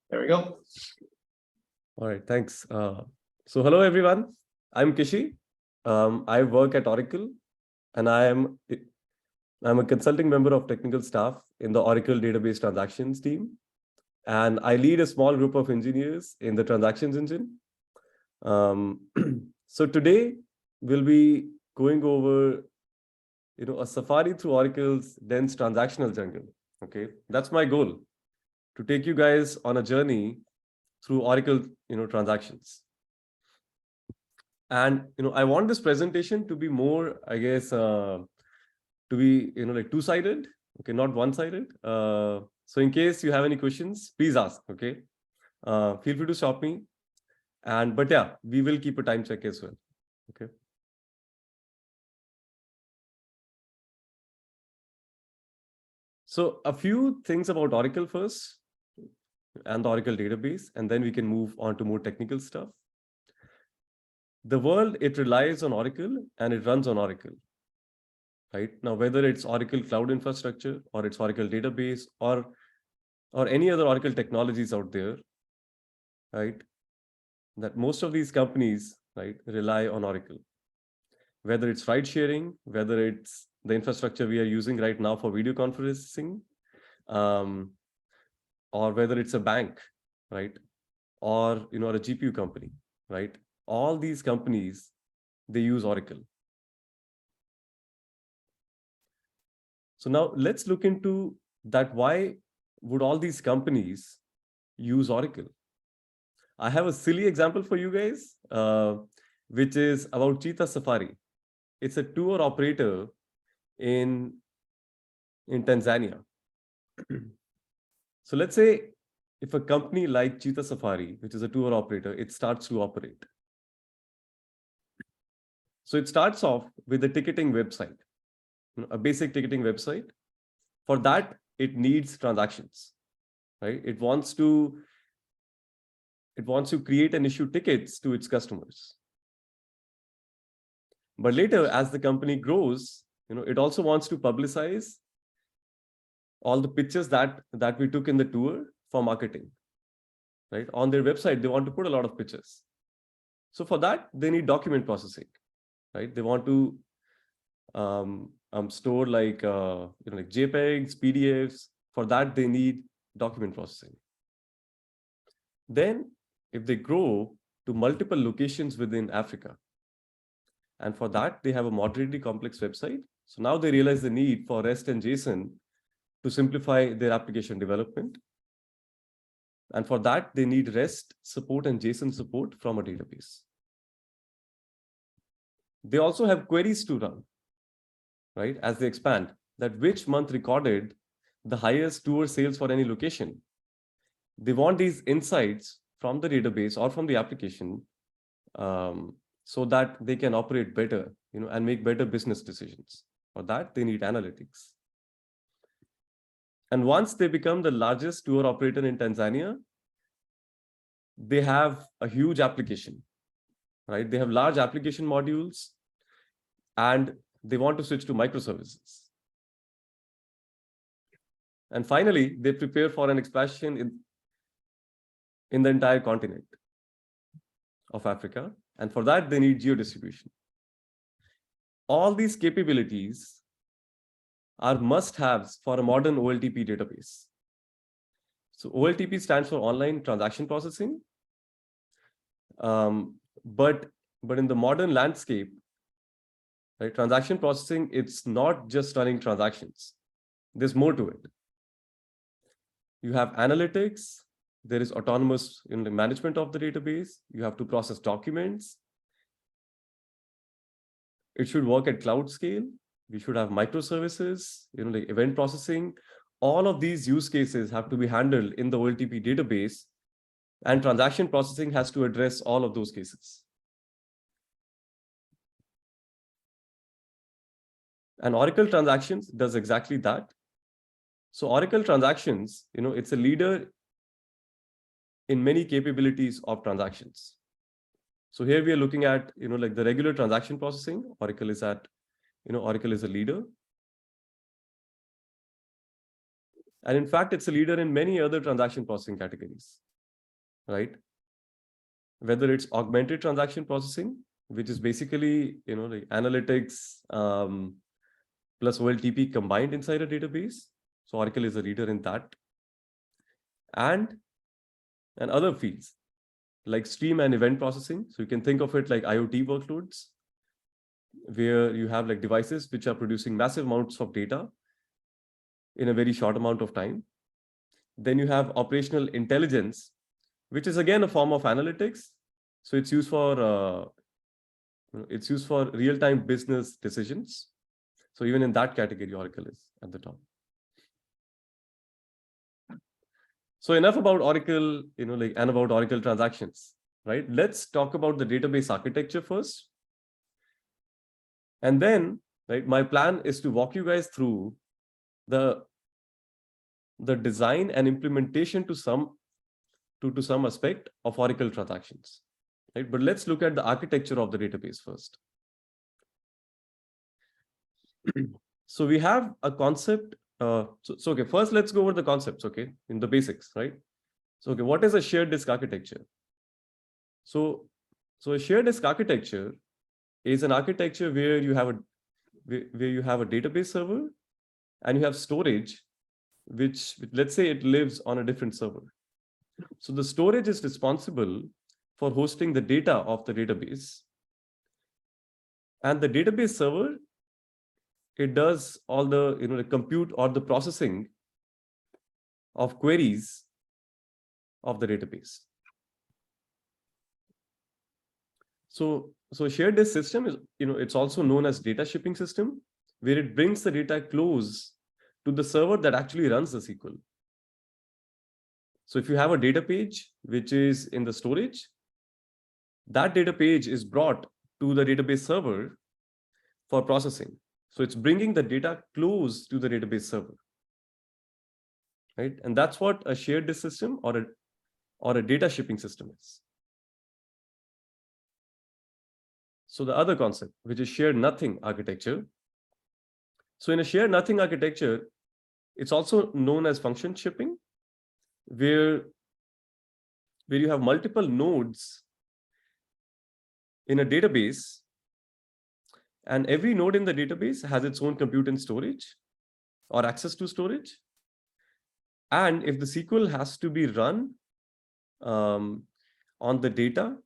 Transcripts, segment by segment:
There we go. All right, thanks. So hello, everyone. I'm Kishi. I work at Oracle, and I'm a consulting member of technical staff in the Oracle database transactions team. And I lead a small group of engineers in the transactions engine. So today we'll be going over a safari through Oracle's dense transactional jungle. Okay, that's my goal, to take you guys on a journey through Oracle transactions. And I want this presentation to be more, I guess, to be like two-sided, okay, not one-sided. So in case you have any questions, please ask. Okay, feel free to stop me. But yeah, we will keep a time check as well. Okay. So a few things about Oracle first, and the Oracle database, and then we can move on to more technical stuff. The world, it relies on Oracle and it runs on Oracle. Right now, whether it's Oracle cloud infrastructure or it's Oracle database or any other Oracle technologies out there, right, that most of these companies, right, rely on Oracle. Whether it's ride sharing, whether it's the infrastructure we are using right now for video conferencing, or whether it's a bank, right, or a GPU company, right, all these companies, they use Oracle. So now let's look into that. Why would all these companies use Oracle? I have a silly example for you guys, which is about Cheetah Safari. It's a tour operator in Tanzania. So let's say if a company like Cheetah Safari, which is a tour operator, it starts to operate. So it starts off with a ticketing website, a basic ticketing website. For that, it needs transactions, right? It wants to create and issue tickets to its customers. But later, as the company grows, it also wants to publicize all the pictures that we took in the tour for marketing, right? On their website, they want to put a lot of pictures. So for that, they need document processing, right? They want to store like JPEGs, PDFs. For that, they need document processing. Then, if they grow to multiple locations within Africa, and for that, they have a moderately complex website. So now they realize the need for REST and JSON to simplify their application development. And for that, they need REST support and JSON support from a database. They also have queries to run, right, as they expand, that which month recorded the highest tour sales for any location. They want these insights from the database or from the application, so that they can operate better, and make better business decisions. For that, they need analytics. And once they become the largest tour operator in Tanzania, they have a huge application, right? They have large application modules, and they want to switch to microservices. And finally, they prepare for an expansion in the entire continent of Africa. And for that, they need geo-distribution. All these capabilities are must-haves for a modern OLTP database. So OLTP stands for online transaction processing. But in the modern landscape, right, transaction processing, it's not just running transactions. There's more to it. You have analytics. There is autonomous in the management of the database. You have to process documents. It should work at cloud scale. We should have microservices, like event processing. All of these use cases have to be handled in the OLTP database, and transaction processing has to address all of those cases. And Oracle Transactions does exactly that. So Oracle Transactions, it's a leader in many capabilities of transactions. So here we are looking at, like the regular transaction processing. Oracle is a leader. And in fact, it's a leader in many other transaction processing categories. right? Whether it's augmented transaction processing, which is basically, like analytics plus OLTP combined inside a database. So Oracle is a leader in that. And other fields like stream and event processing. So you can think of it like IoT workloads, where you have like devices which are producing massive amounts of data in a very short amount of time. Then you have operational intelligence, which is again a form of analytics. So it's used for real-time business decisions. So even in that category, Oracle is at the top. So enough about Oracle, and about Oracle transactions, right? Let's talk about the database architecture first. And then, right, my plan is to walk you guys through the design and implementation to some aspect of Oracle transactions, right? But let's look at the architecture of the database first. So we have a concept. Okay, first let's go over the concepts, okay, in the basics, right? So, okay, what is a shared disk architecture? So a shared disk architecture is an architecture where you have a database server and you have storage, which let's say it lives on a different server. So the storage is responsible for hosting the data of the database, and the database server, it does all the the compute or the processing of queries of the database. So shared disk system is, it's also known as data shipping system, where it brings the data close to the server that actually runs the SQL. So if you have a data page which is in the storage, that data page is brought to the database server for processing. So it's bringing the data close to the database server, right? And that's what a shared disk system or a data shipping system is. So the other concept, which is shared nothing architecture. So in a shared nothing architecture, it's also known as function shipping, where you have multiple nodes in a database, and every node in the database has its own compute and storage or access to storage. And if the SQL has to be run on the data,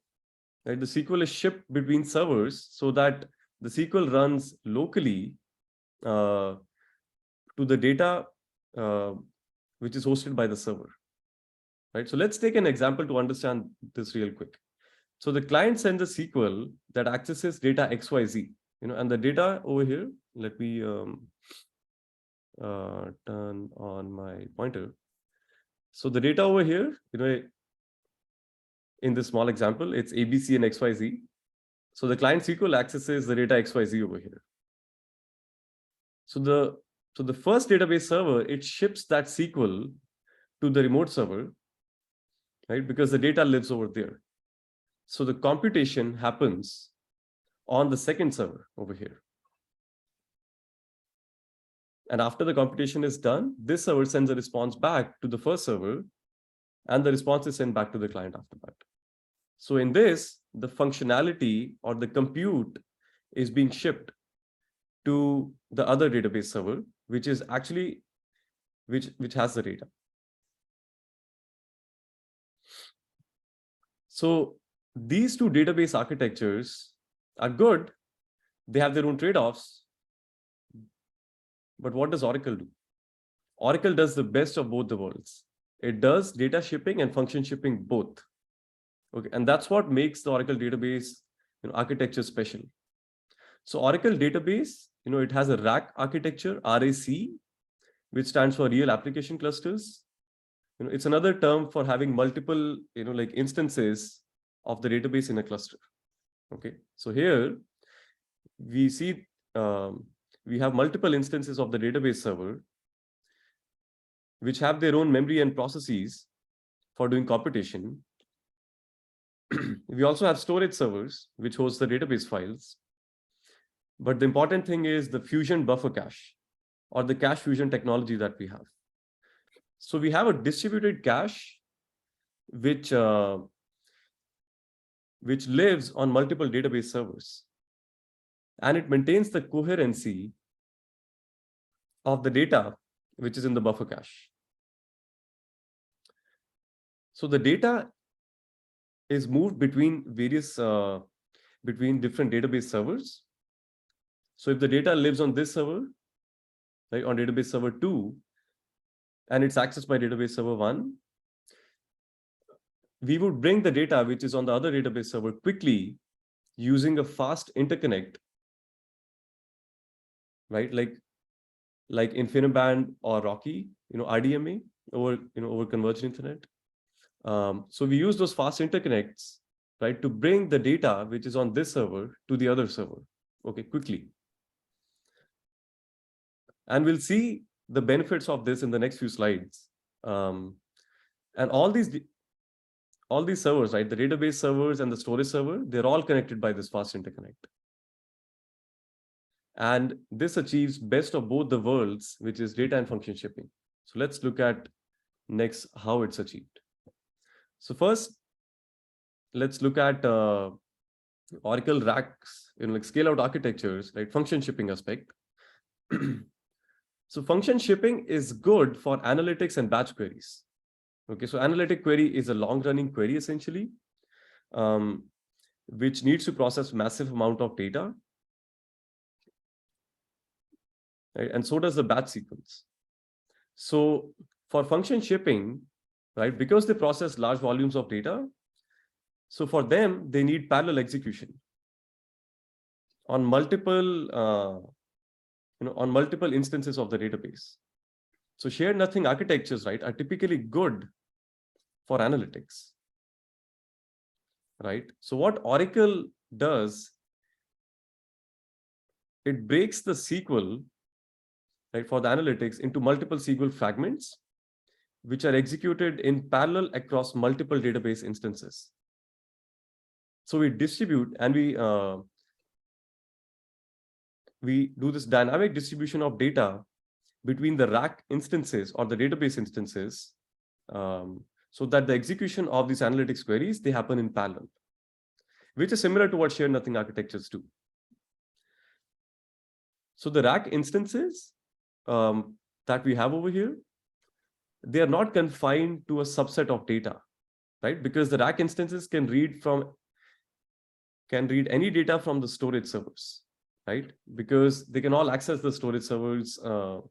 right, the SQL is shipped between servers so that the SQL runs locally to the data which is hosted by the server, right? So let's take an example to understand this real quick. So the client sends a SQL that accesses data XYZ, and the data over here, let me turn on my pointer. So the data over here, in this small example, it's ABC and XYZ. So the client SQL accesses the data XYZ over here. So the first database server, it ships that SQL to the remote server, right? Because the data lives over there. So the computation happens on the second server over here. And after the computation is done, this server sends a response back to the first server, and the response is sent back to the client after that. So in this, the functionality or the compute is being shipped to the other database server, which is actually which has the data. So these two database architectures are good. They have their own trade-offs. But what does Oracle do? Oracle does the best of both the worlds. It does data shipping and function shipping both. Okay, and that's what makes the Oracle database architecture special. So Oracle database, it has a rack architecture, RAC, which stands for real application clusters. It's another term for having multiple, like instances of the database in a cluster. Okay, so here we see we have multiple instances of the database server, which have their own memory and processes for doing computation. We also have storage servers, which host the database files. But the important thing is the fusion buffer cache, or the cache fusion technology that we have. So we have a distributed cache which lives on multiple database servers, and it maintains the coherency of the data which is in the buffer cache. So the data is moved between between different database servers. So if the data lives on this server, right, on database server 2, and it's accessed by database server 1, we would bring the data which is on the other database server quickly using a fast interconnect, right? Like InfiniBand or Rocky, RDMA over convergent Ethernet. So we use those fast interconnects, right, to bring the data which is on this server to the other server, okay, quickly. And we'll see the benefits of this in the next few slides. And all these servers, right, the database servers and the storage server, they're all connected by this fast interconnect. And this achieves best of both the worlds, which is data and function shipping. So let's look at next how it's achieved. So first, let's look at Oracle racks, like scale-out architectures, right? Function shipping aspect. So function shipping is good for analytics and batch queries. Okay, so analytic query is a long-running query essentially, which needs to process massive amount of data, right? And so does the batch sequence. So for function shipping, right, because they process large volumes of data, so for them, they need parallel execution on multiple, on multiple instances of the database. So shared nothing architectures, right, are typically good for analytics, right? So what Oracle does, it breaks the SQL, right, for the analytics into multiple SQL fragments, which are executed in parallel across multiple database instances. So we distribute and we do this dynamic distribution of data between the rack instances or the database instances, so that the execution of these analytics queries, they happen in parallel, which is similar to what shared nothing architectures do. So the rack instances that we have over here, they are not confined to a subset of data, right? Because the rack instances can read any data from the storage servers, right? Because they can all access the storage servers, right?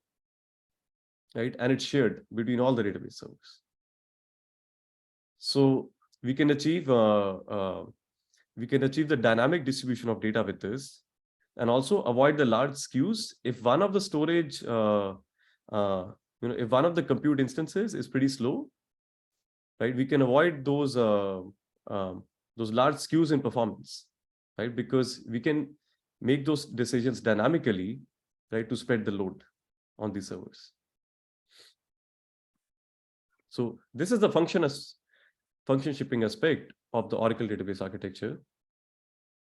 And it's shared between all the database servers. So we can achieve the dynamic distribution of data with this, and also avoid the large skews. If one of the storage, if one of the compute instances is pretty slow, right, we can avoid those large skews in performance, right? Because we can make those decisions dynamically, right, to spread the load on these servers. So this is the function shipping aspect of the Oracle database architecture.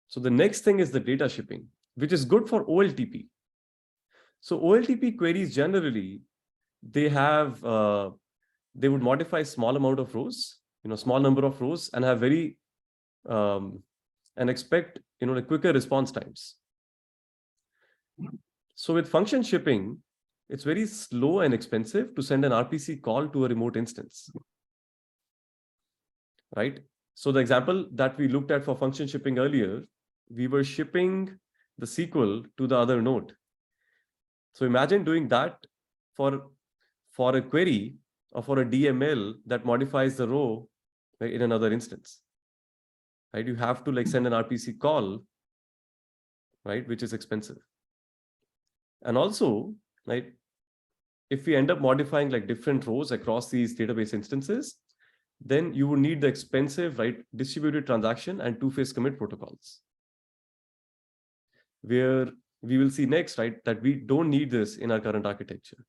So the next thing is the data shipping, which is good for OLTP. So OLTP queries generally, they would modify small amount of rows, small number of rows, and have very and expect like quicker response times. So with function shipping, it's very slow and expensive to send an RPC call to a remote instance, right? So the example that we looked at for function shipping earlier, we were shipping the SQL to the other node. So imagine doing that for a query or for a DML that modifies the row, right, in another instance, right? You have to send an RPC call, right, which is expensive. And also, right, if we end up modifying different rows across these database instances, then you would need the expensive, right, distributed transaction and two-phase commit protocols, where we will see next, right, that we don't need this in our current architecture.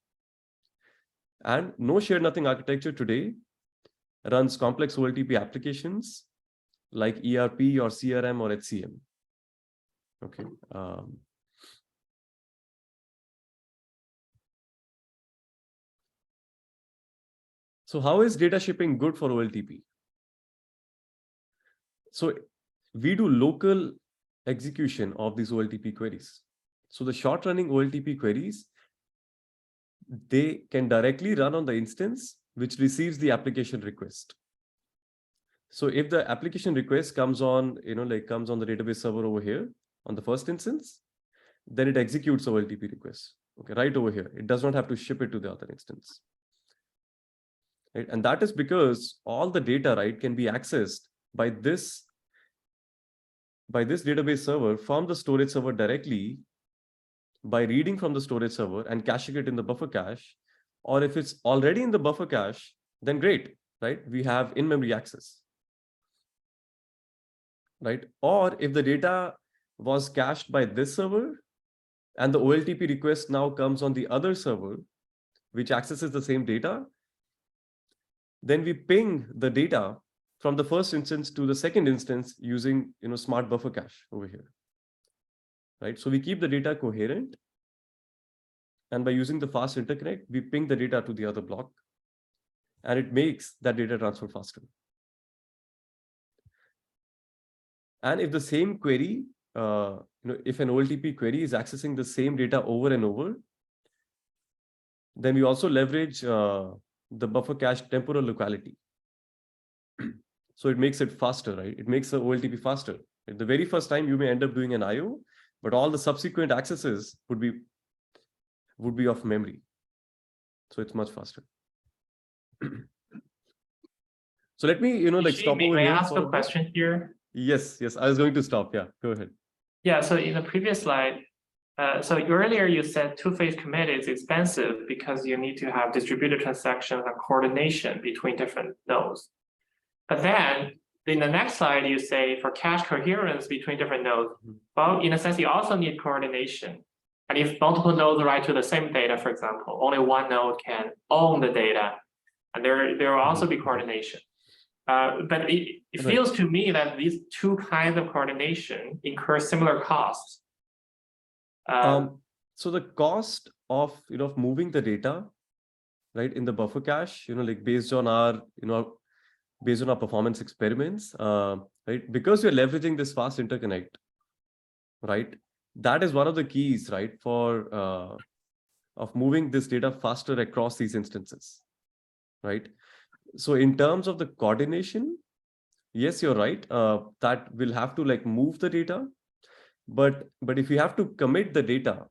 And no shared nothing architecture today runs complex OLTP applications like ERP or CRM or HCM. Okay. So how is data shipping good for OLTP? So we do local execution of these OLTP queries. So the short running OLTP queries, they can directly run on the instance which receives the application request. So if the application request comes on, comes on the database server over here on the first instance, then it executes OLTP request. Okay, right over here. It does not have to ship it to the other instance. Right? And that is because all the data, right, can be accessed by this database server from the storage server directly by reading from the storage server and caching it in the buffer cache. Or if it's already in the buffer cache, then great, right? We have in-memory access. Right? Or if the data was cached by this server and the OLTP request now comes on the other server, which accesses the same data, then we ping the data from the first instance to the second instance using smart buffer cache over here. Right? So we keep the data coherent. And by using the fast interconnect, we ping the data to the other block. And it makes that data transfer faster. And if the same query, if an OLTP query is accessing the same data over and over, then we also leverage the buffer cache temporal locality. So it makes it faster, right? It makes the OLTP faster. The very first time you may end up doing an IO, but all the subsequent accesses would be of memory. So it's much faster. So let me, stop over may here. I ask a question here? Yes, I was going to stop. Yeah, go ahead. Yeah, so in the previous slide, so earlier you said two-phase commit is expensive because you need to have distributed transactions and coordination between different nodes. But then in the next slide, you say for cache coherence between different nodes, well, in a sense, you also need coordination. And if multiple nodes write to the same data, for example, only one node can own the data, and there will also be coordination. But it feels to me that these two kinds of coordination incur similar costs. So the cost of moving the data, right, in the buffer cache, based on our performance experiments, right, because we're leveraging this fast interconnect, right, that is one of the keys, right, for of moving this data faster across these instances, right? So in terms of the coordination, yes, you're right. That will have to move the data, but if you have to commit the data,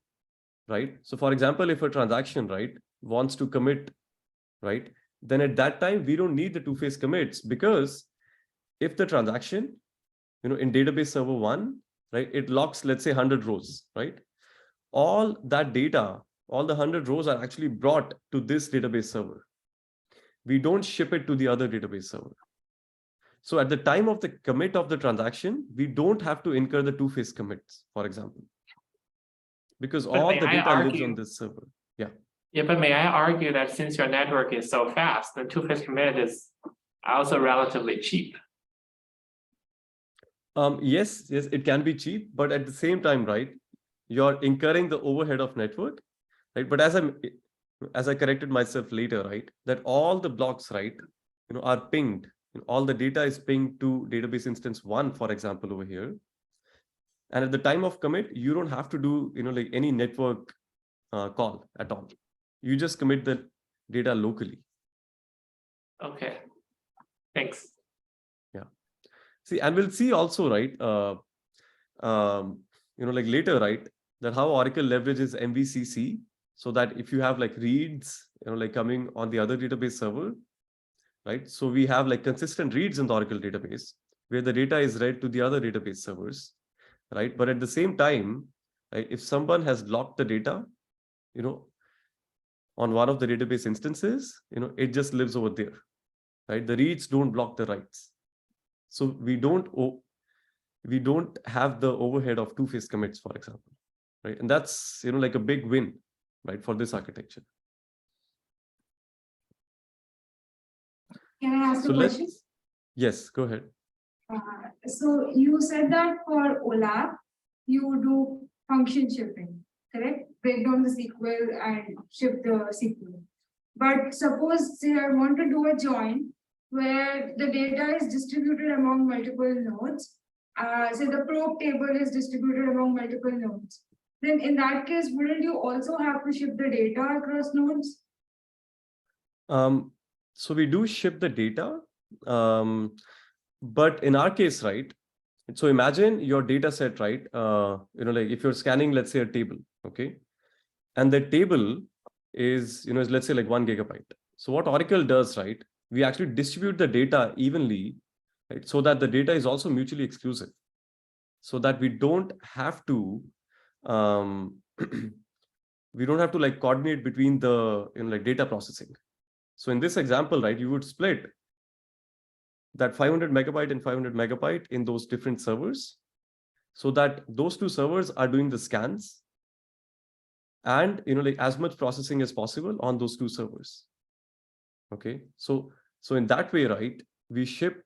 right? So for example, if a transaction, right, wants to commit, right, then at that time we don't need the two-phase commits, because if the transaction, in database server 1, right, it locks, let's say 100 rows, right? All that data, all the 100 rows are actually brought to this database server. We don't ship it to the other database server. So at the time of the commit of the transaction, we don't have to incur the two-phase commits, for example, because all the data lives on this server. Yeah. Yeah, but may I argue that since your network is so fast, the two-phase commit is also relatively cheap? Yes, it can be cheap, but at the same time, right, you're incurring the overhead of network, right? But as I corrected myself later, right, that all the blocks, right, are pinged. All the data is pinged to database instance 1, for example, over here. And at the time of commit, you don't have to do, any network call at all. You just commit the data locally. Okay, thanks. Yeah. See, and we'll see also, right, later, right, that how Oracle leverages MVCC, so that if you have reads, coming on the other database server, right? So we have consistent reads in the Oracle database where the data is read to the other database servers, right? But at the same time, right, if someone has locked the data, on one of the database instances, it just lives over there, right? The reads don't block the writes. So we don't have the overhead of two-phase commits, for example, right? And that's, a big win, right, for this architecture. Can I ask a question? Yes, go ahead. So you said that for OLAP, you do function shipping, correct? Break down the SQL and ship the SQL. But suppose, say I want to do a join where the data is distributed among multiple nodes. So the probe table is distributed among multiple nodes. Then in that case, wouldn't you also have to ship the data across nodes? So we do ship the data, but in our case, right? So imagine your data set, right? Like if you're scanning, let's say a table, okay? And the table is, let's say like 1 gigabyte. So what Oracle does, right? We actually distribute the data evenly, right? So that the data is also mutually exclusive, so that we don't have to, we don't have to like coordinate between the, like data processing. So in this example, right, you would split that 500 megabyte and 500 megabyte in those different servers, so that those two servers are doing the scans and like as much processing as possible on those two servers. Okay, so in that way, right, we ship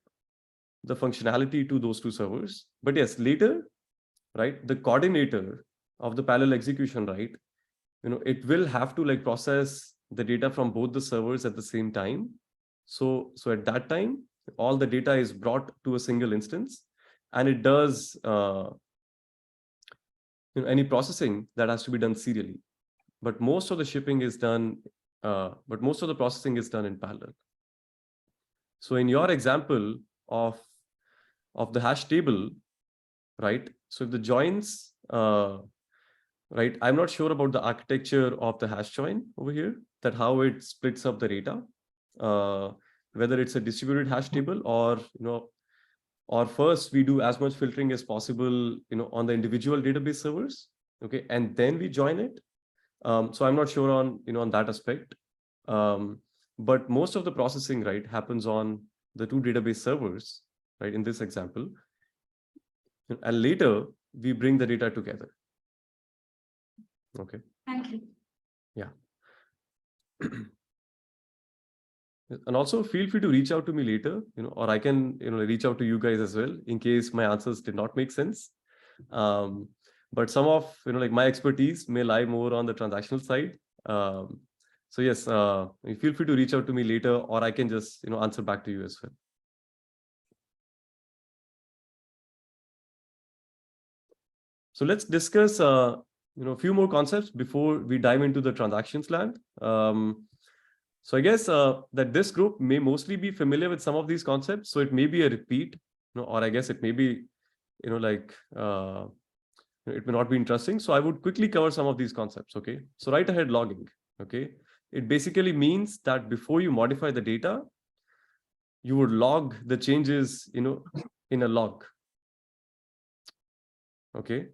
the functionality to those two servers. But yes, later, right, the coordinator of the parallel execution, right, it will have to like process the data from both the servers at the same time. So at that time, all the data is brought to a single instance, and it does any processing that has to be done serially. But most of the shipping is done, but most of the processing is done in parallel. So in your example of the hash table, right? So if the joins, right, I'm not sure about the architecture of the hash join over here, that how it splits up the data, whether it's a distributed hash table or, or first we do as much filtering as possible, on the individual database servers, okay, and then we join it. So I'm not sure on, on that aspect. But most of the processing, right, happens on the two database servers, right, in this example. And later we bring the data together. Okay. Thank you. Yeah. And also feel free to reach out to me later, or I can, reach out to you guys as well in case my answers did not make sense. But some of, like my expertise may lie more on the transactional side. So yes, feel free to reach out to me later, or I can just, answer back to you as well. So let's discuss, a few more concepts before we dive into the transactions land. So I guess that this group may mostly be familiar with some of these concepts. So it may be a repeat, or I guess it may be, like, it may not be interesting. So I would quickly cover some of these concepts. Okay. So write ahead logging. Okay. It basically means that before you modify the data, you would log the changes, in a log. Okay.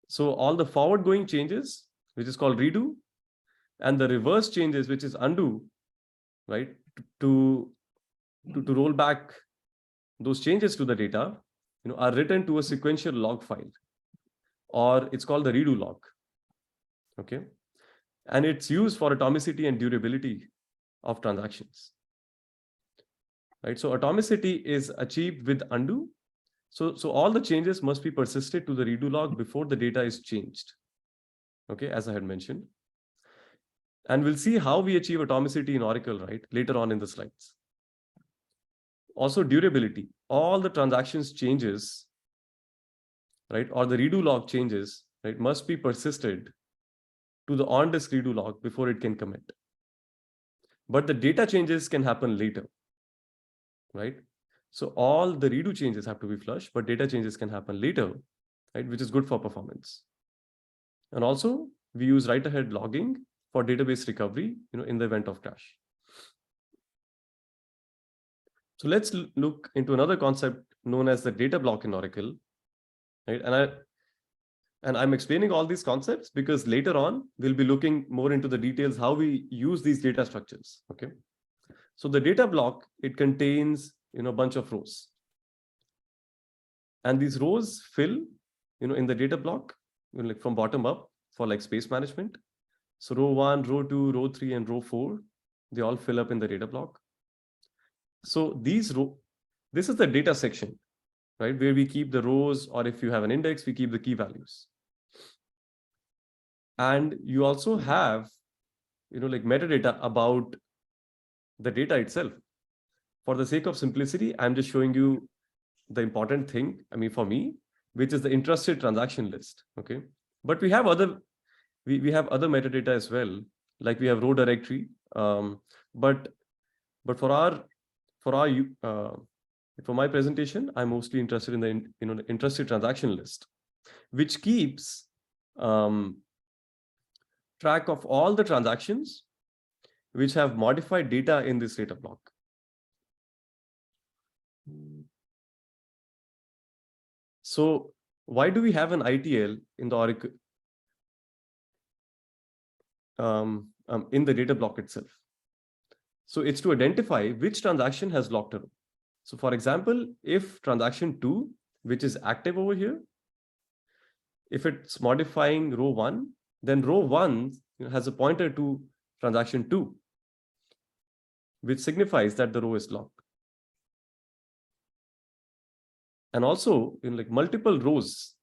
So all the forward going changes, which is called redo, and the reverse changes, which is undo, right, to roll back those changes to the data, are written to a sequential log file, or it's called the redo log. Okay. And it's used for atomicity and durability of transactions. Right. So atomicity is achieved with undo. So all the changes must be persisted to the redo log before the data is changed. Okay, as I had mentioned. And we'll see how we achieve atomicity in Oracle, right, later on in the slides. Also durability, all the transactions changes, right, or the redo log changes, right, must be persisted to the on-disk redo log before it can commit. But the data changes can happen later, right? So all the redo changes have to be flushed, but data changes can happen later, right, which is good for performance. And also we use write-ahead logging for database recovery, in the event of crash. So let's look into another concept known as the data block in Oracle, right? And I'm explaining all these concepts because later on we'll be looking more into the details how we use these data structures. Okay. So the data block, it contains, a bunch of rows. And these rows fill, in the data block, like from bottom up for like space management. So row 1, row 2, row 3, and row 4, they all fill up in the data block. So this is the data section, right, where we keep the rows, or if you have an index, we keep the key values. And you also have, like metadata about the data itself. for the sake of simplicity, I'm just showing you the important thing, I mean, for me, which is the interested transaction list. Okay. But we have other, we have other metadata as well, like we have row directory. But for my presentation, I'm mostly interested in the the interested transaction list, which keeps track of all the transactions which have modified data in this data block. So why do we have an ITL in the Oracle, in the data block itself? So it's to identify which transaction has locked a row. So for example, if transaction 2, which is active over here, if it's modifying row 1, then row 1 has a pointer to transaction 2, which signifies that the row is locked. And also in like multiple rows,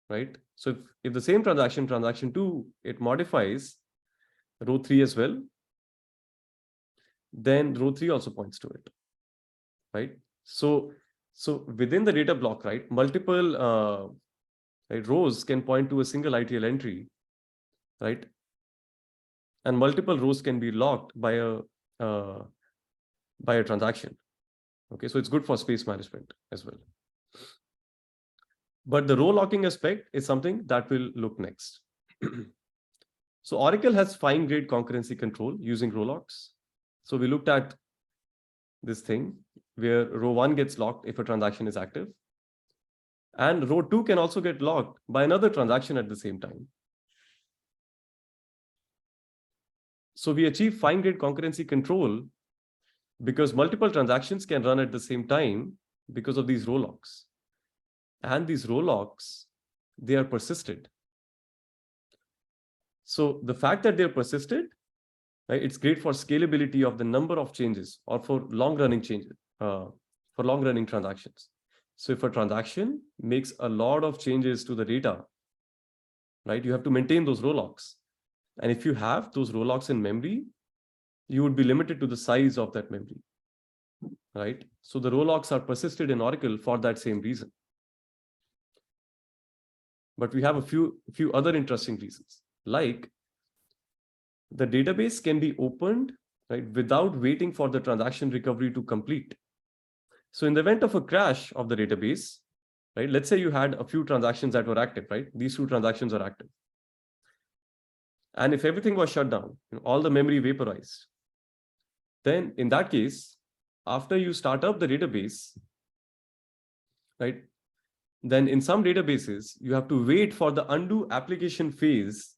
right? So if the same transaction 2, it modifies row 3 as well, then row 3 also points to it, right? So within the data block, right, multiple rows can point to a single ITL entry, right? And multiple rows can be locked by a transaction. Okay, so it's good for space management as well. But the row locking aspect is something that we'll look next. So Oracle has fine-grained concurrency control using row locks. So we looked at this thing where row 1 gets locked if a transaction is active. And row 2 can also get locked by another transaction at the same time. So we achieve fine-grained concurrency control because multiple transactions can run at the same time because of these row locks. And these row locks, they are persisted. So the fact that they're persisted, right, it's great for scalability of the number of changes or for long-running changes, for long-running transactions. So if a transaction makes a lot of changes to the data, right, you have to maintain those row locks. And if you have those row locks in memory, you would be limited to the size of that memory, right? So the row locks are persisted in Oracle for that same reason. But we have a few other interesting reasons, like the database can be opened, right, without waiting for the transaction recovery to complete. So in the event of a crash of the database, right, let's say you had a few transactions that were active, right? These 2 transactions are active. And if everything was shut down, all the memory vaporized, then in that case, after you start up the database, right, then in some databases, you have to wait for the undo application phase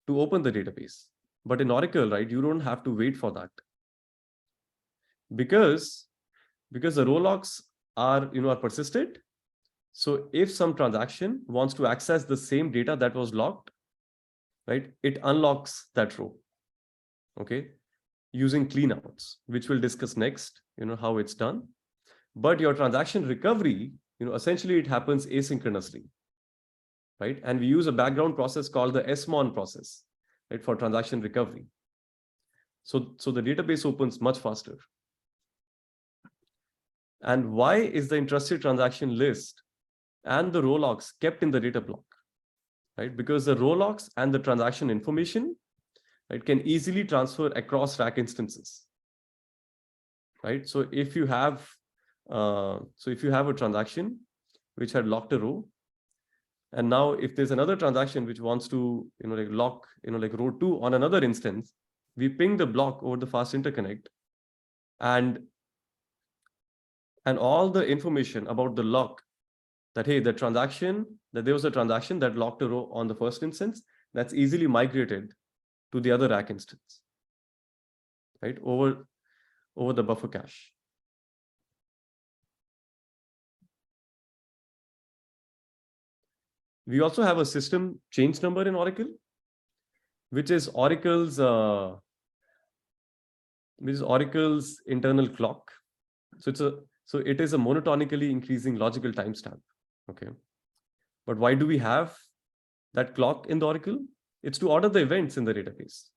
to open the database. But in Oracle, right, you don't have to wait for that. Because the row locks are persisted. So if some transaction wants to access the same data that was locked, right, it unlocks that row, okay, using cleanouts, which we'll discuss next, how it's done. But your transaction recovery, essentially it happens asynchronously, right? And we use a background process called the SMON process, right, for transaction recovery. So the database opens much faster. And why is the interested transaction list and the row locks kept in the data block, right? Because the row locks and the transaction information, right, can easily transfer across rack instances, right? So if you have a transaction which had locked a row, and now if there's another transaction which wants to lock row 2 on another instance, we ping the block over the fast interconnect, and all the information about the lock, that hey, there was a transaction that locked a row on the first instance, that's easily migrated to the other rack instance, right, over the buffer cache. We also have a system change number in Oracle, which is Oracle's internal clock. So it is a monotonically increasing logical timestamp. Okay, but why do we have that clock in the Oracle? It's to order the events in the database,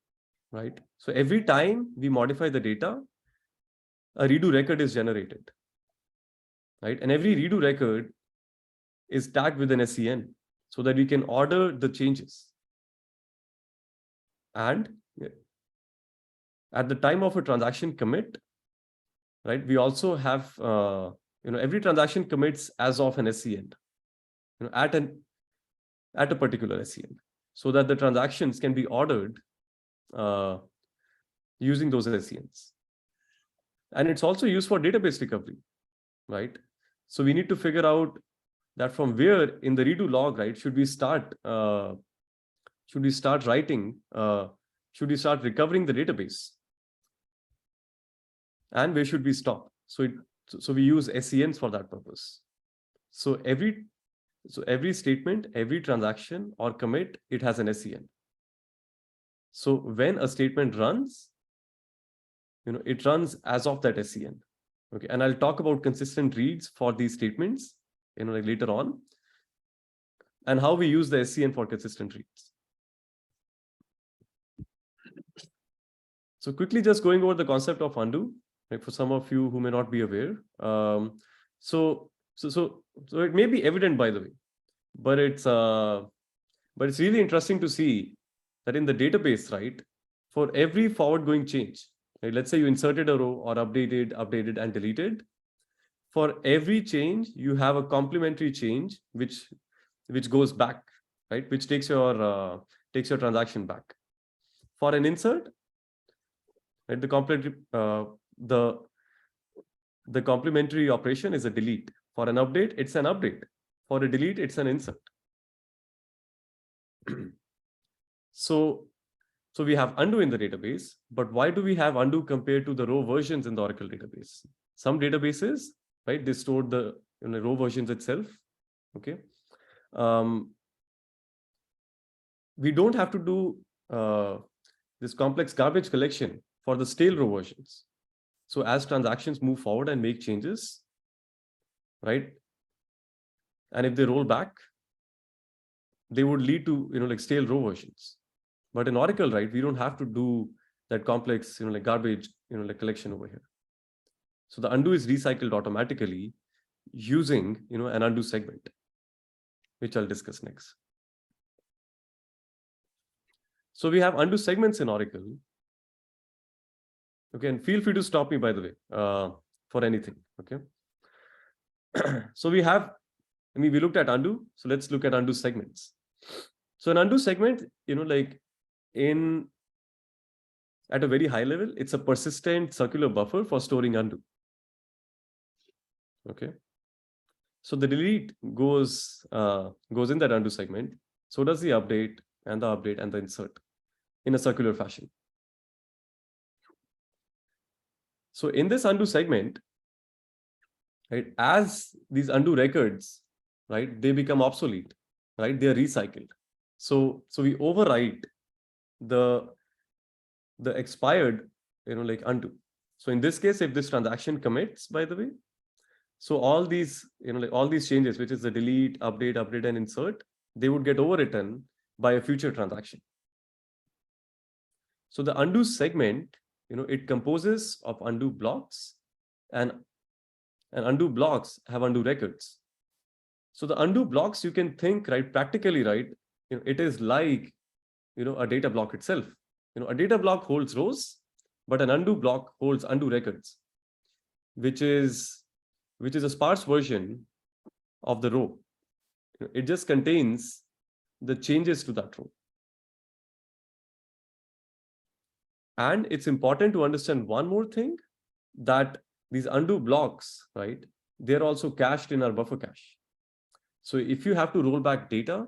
right? So every time we modify the data, a redo record is generated, right? And every redo record is tagged with an SEN so that we can order the changes. And at the time of a transaction commit, right, we also have, every transaction commits as of an SEN, at a particular SEN, so that the transactions can be ordered using those SENs. And it's also used for database recovery, right? So we need to figure out that from where in the redo log, right, should we start recovering the database, and where should we stop? So we use SENs for that purpose. So every statement, every transaction or commit, it has an SEN. So when a statement runs, it runs as of that SEN. Okay, and I'll talk about consistent reads for these statements, later on, and how we use the SEN for consistent reads. So quickly, just going over the concept of undo, right, for some of you who may not be aware. So it may be evident, by the way, but it's really interesting to see that in the database, right, for every forward-going change, right, let's say you inserted a row or updated and deleted. For every change, you have a complementary change which goes back, right, which takes your transaction back. For an insert, right, the complementary operation is a delete. For an update, it's an update. For a delete, it's an insert. So we have undo in the database, but why do we have undo compared to the row versions in the Oracle database? Some databases, right, they store the row versions itself. Okay. We don't have to do this complex garbage collection for the stale row versions. So as transactions move forward and make changes, right, and if they roll back, they would lead to stale row versions. But in Oracle, right, we don't have to do that complex garbage collection over here. So the undo is recycled automatically using an undo segment, which I'll discuss next. So we have undo segments in Oracle. Okay, and feel free to stop me, by the way, for anything. Okay. So we looked at undo. So let's look at undo segments. So an undo segment, at a very high level, it's a persistent circular buffer for storing undo. Okay. So the delete goes in that undo segment. So does the update and the insert in a circular fashion. So in this undo segment, right, as these undo records, right, they become obsolete, right, they are recycled. So we overwrite the expired, undo. So in this case, if this transaction commits, by the way, so all these, all these changes, which is the delete, update, and insert, they would get overwritten by a future transaction. So the undo segment, it composes of undo blocks, and undo blocks have undo records. So the undo blocks, you can think, right, practically, right, it is like, a data block itself. A data block holds rows, but an undo block holds undo records, which is a sparse version of the row. It just contains the changes to that row. And it's important to understand one more thing, that these undo blocks, right, they're also cached in our buffer cache. So if you have to roll back data,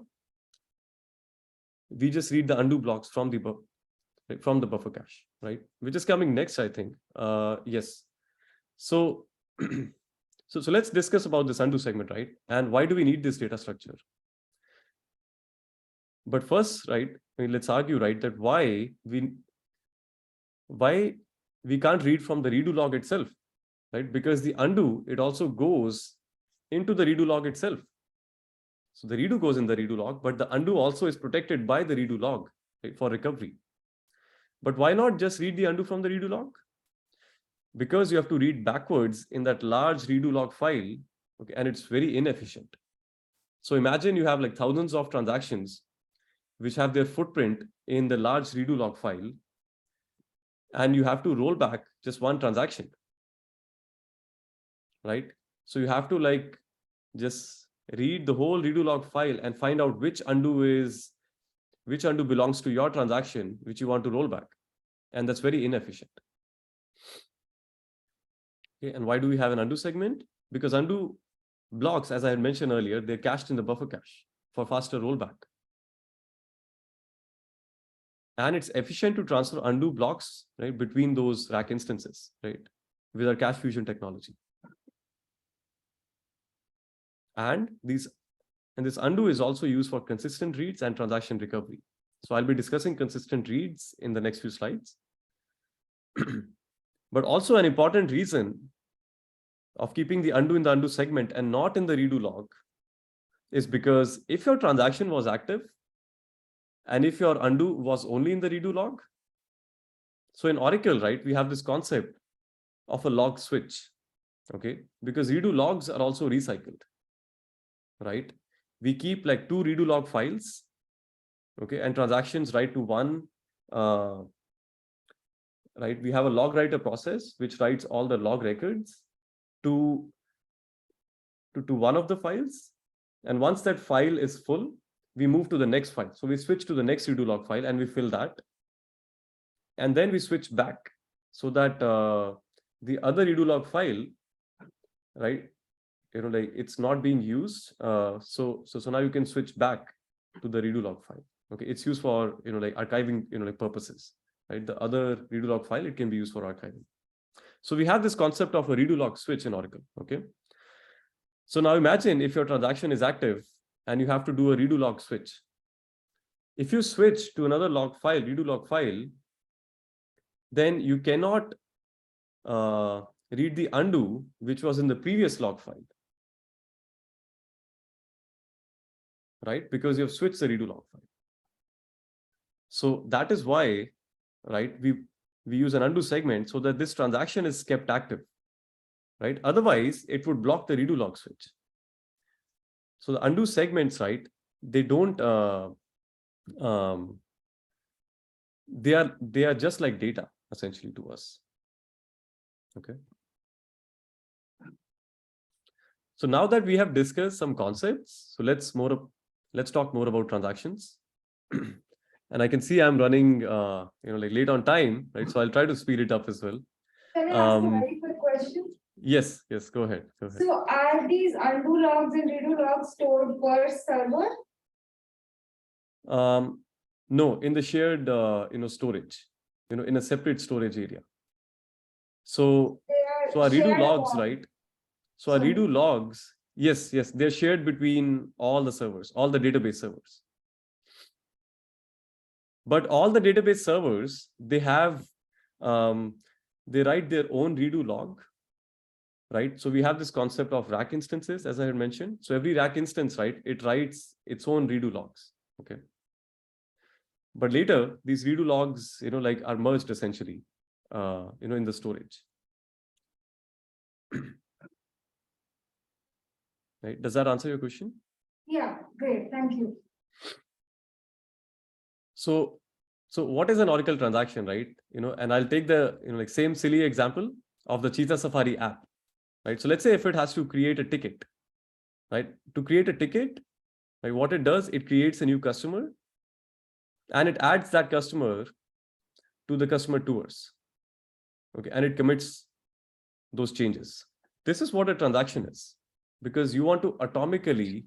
we just read the undo blocks from the buffer cache, right, which is coming next, I think. Yes. So let's discuss about this undo segment, right, and why do we need this data structure? But first, right, let's argue, right, that why we can't read from the redo log itself, right? Because the undo, it also goes into the redo log itself. So the redo goes in the redo log, but the undo also is protected by the redo log, right, for recovery. But why not just read the undo from the redo log? because you have to read backwards in that large redo log file, okay, and it's very inefficient. So imagine you have like thousands of transactions which have their footprint in the large redo log file, and you have to roll back just one transaction, right? So you have to like just read the whole redo log file and find out which undo belongs to your transaction which you want to roll back, and that's very inefficient. Okay, and why do we have an undo segment? Because undo blocks, as I had mentioned earlier, they're cached in the buffer cache for faster rollback. And it's efficient to transfer undo blocks, right, between those rack instances, right, with our cache fusion technology. And this undo is also used for consistent reads and transaction recovery. So I'll be discussing consistent reads in the next few slides. But also an important reason of keeping the undo in the undo segment and not in the redo log is because if your transaction was active and if your undo was only in the redo log, so in Oracle, right, we have this concept of a log switch, okay, because redo logs are also recycled, right? We keep like 2 redo log files, okay, and transactions write to one, right? We have a log writer process which writes all the log records to one of the files, and once that file is full, we move to the next file. So we switch to the next redo log file and we fill that, and then we switch back so that the other redo log file, right, like it's not being used. So now you can switch back to the redo log file. Okay, it's used for like archiving like purposes, right? The other redo log file, it can be used for archiving. So we have this concept of a redo log switch in Oracle. Okay, so now imagine if your transaction is active and you have to do a redo log switch. If you switch to another log file, redo log file, then you cannot read the undo which was in the previous log file, right? Because you have switched the redo log file. So that is why, right, we use an undo segment so that this transaction is kept active, right? Otherwise, it would block the redo log switch. So the undo segments, right, they don't, they are just like data essentially to us. Okay. So now that we have discussed some concepts, so let's talk more about transactions. And I can see I'm running, like late on time, right? So I'll try to speed it up as well. Can I ask a very quick question? Yes, go ahead. So are these undo logs and redo logs stored per server? No, in the shared, storage, in a separate storage area. So our redo logs, right? So our redo logs, yes, they're shared between all the servers, all the database servers. But all the database servers, they have, they write their own redo log, right? So we have this concept of rack instances, as I had mentioned. So every rack instance, right, it writes its own redo logs, okay? But later, these redo logs, like are merged essentially, in the storage. Right? Does that answer your question? Yeah, great. Thank you. So what is an Oracle transaction, right? And I'll take the, like same silly example of the Cheetah Safari app, right? So let's say if it has to create a ticket, right? To create a ticket, right, what it does, it creates a new customer and it adds that customer to the customer tours. Okay, and it commits those changes. This is what a transaction is, because you want to atomically,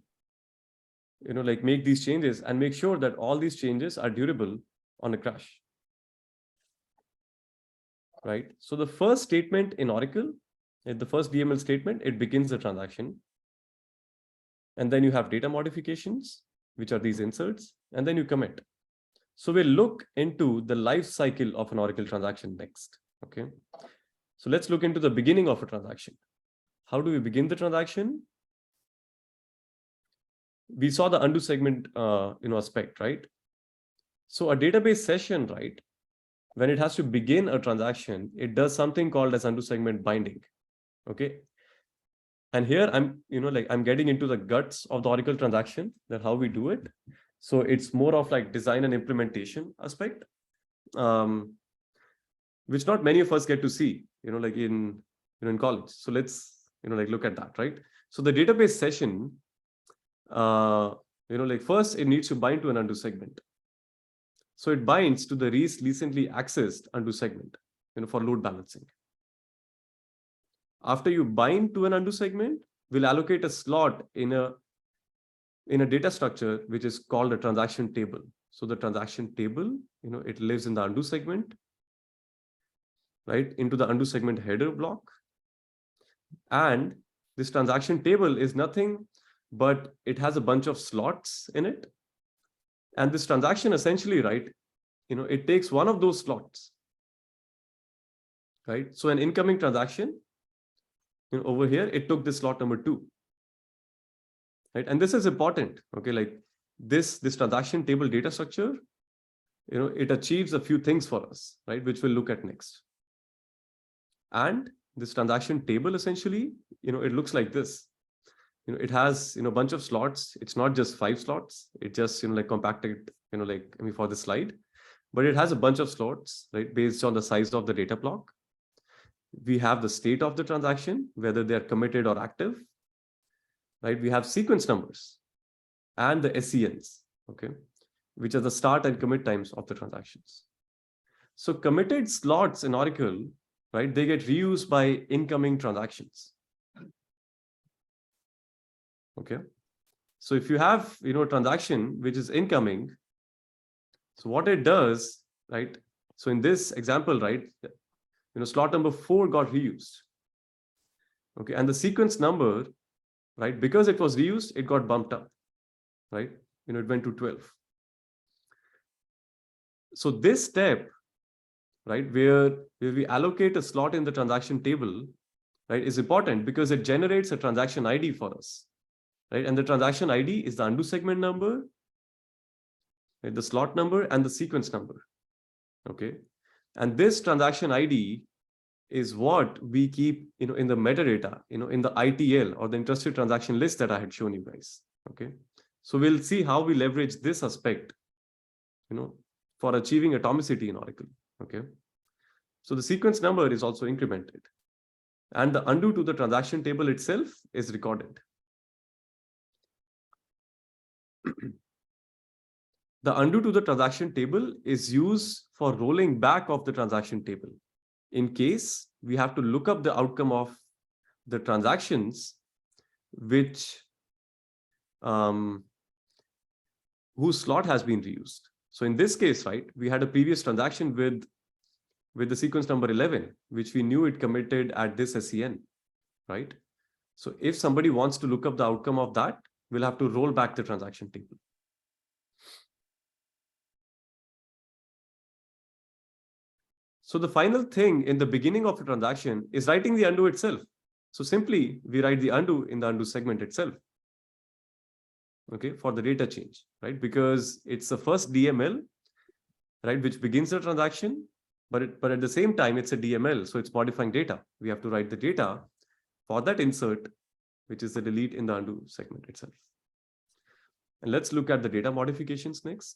like make these changes and make sure that all these changes are durable on a crash. Right? So the first statement in Oracle, the first DML statement, it begins the transaction. And then you have data modifications, which are these inserts, and then you commit. So we'll look into the life cycle of an Oracle transaction next. Okay. So let's look into the beginning of a transaction. How do we begin the transaction? We saw the undo segment, aspect, right? So a database session, right? when it has to begin a transaction, it does something called as undo segment binding. Okay. And here I'm getting into the guts of the Oracle transaction, that how we do it. So it's more of like design and implementation aspect, which not many of us get to see, like in college. So let's, look at that, right? So the database session, first it needs to bind to an undo segment. So it binds to the recently accessed undo segment, for load balancing. After you bind to an undo segment, we'll allocate a slot in a data structure, which is called a transaction table. So the transaction table, it lives in the undo segment, right, into the undo segment header block. And this transaction table is nothing but it has a bunch of slots in it. And this transaction essentially, right, it takes one of those slots, right? So an incoming transaction, over here, it took this slot number 2, right? And this is important, okay? Like this transaction table data structure, it achieves a few things for us, right? Which we'll look at next. And this transaction table, essentially, it looks like this. It has, a bunch of slots. It's not just 5 slots. It just, like compacted, for the slide, but it has a bunch of slots, right? Based on the size of the data block. We have the state of the transaction, whether they're committed or active, right? We have sequence numbers and the SCNs, okay, which are the start and commit times of the transactions. So committed slots in Oracle, right, they get reused by incoming transactions. Okay. So if you have, a transaction which is incoming, so what it does, right? So in this example, right, slot number 4 got reused. Okay. And the sequence number, right, because it was reused, it got bumped up, right? It went to 12. So this step, right, where we allocate a slot in the transaction table, right, is important because it generates a transaction ID for us, right? And the transaction ID is the undo segment number, right, the slot number, and the sequence number. Okay. And this transaction ID is what we keep, in the metadata, in the ITL, or the interested transaction list that I had shown you guys. Okay. So we'll see how we leverage this aspect, for achieving atomicity in Oracle. Okay. So the sequence number is also incremented, and the undo to the transaction table itself is recorded. The undo to the transaction table is used for rolling back of the transaction table in case we have to look up the outcome of the transactions which whose slot has been reused. So in this case, right, we had a previous transaction with the sequence number 11, which we knew it committed at this SCN, right? So if somebody wants to look up the outcome of that, we'll have to roll back the transaction table. So the final thing in the beginning of the transaction is writing the undo itself. So simply we write the undo in the undo segment itself, okay, for the data change, right? Because it's the first DML, right, which begins the transaction, but at the same time, it's a DML, so it's modifying data. We have to write the data for that insert, which is the delete in the undo segment itself. And let's look at the data modifications next.